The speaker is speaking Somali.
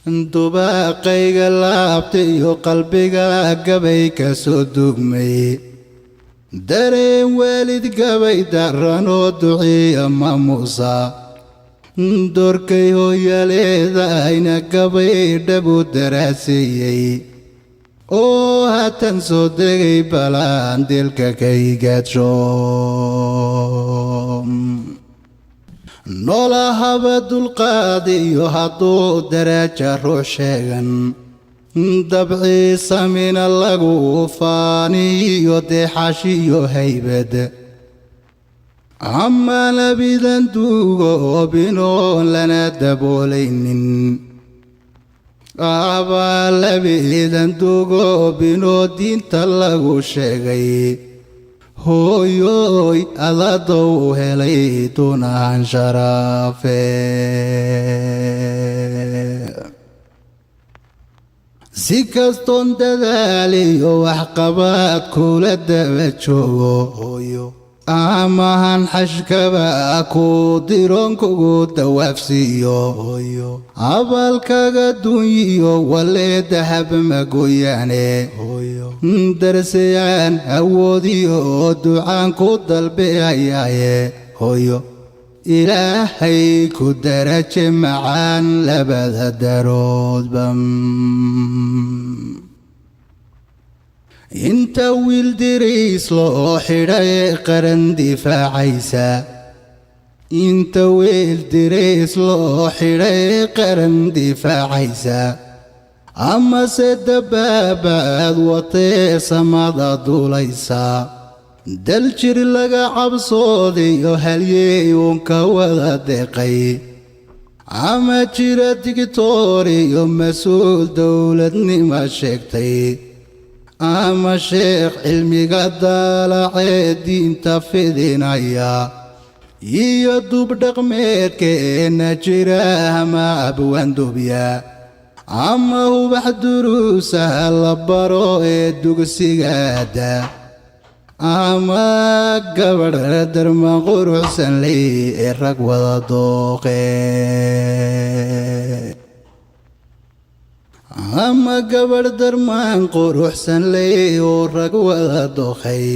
dubaaqayga laabta iyo qalbiga gabay ka soo dugmay dareen waalid gabay daranoo duciya maamuusa doorkay hooyaleedayna gabay dhabu daraaseeyey oo haatan soo degay balaan dilka kaygaadsho noolahaba dulqaad iyo hadduu daraaja ruux sheegan dabciisa mina lagu faaniyo deexashiyo haybad ama labidan duugoobinoo lana daboolaynin abaa labidan duugoobinoo diinta lagu sheegay hooyoy adadow helay dunaan sharaafe si kastoon dadaaliyo waxqabaad kula daba joogo hooyo amahan xashkaba ku diroon kugu dawaafsiiyo hooyo abaalkaga dunyiyo walee dahab magoyaane hooyo darsayaan awoodiyo ducaan ku dalbihayaaye hooyo ilaahay ku daraje macaan labada daroodba inta wiil diriis loo xidhay qaran difaacaysa inta wiil diriis loo xidhay qaran difaacaysa amase dabaabaad watee samada duulaysa daljir laga cabsoodayo halyey uunka wada deeqay ama jira digtooriyo mas-uul dowladnima sheegtay ama sheekh cilmiga daalacee diinta fidinaya iyo dubdhaqmeedkeena jira ama abwaandubya ama hubax duruusaha la baro ee dugsigaada ama gabadh darmaan quruxsan ley ee rag wada dooqe ama gabadh darmaan quruxsan ley oo rag wada dooqay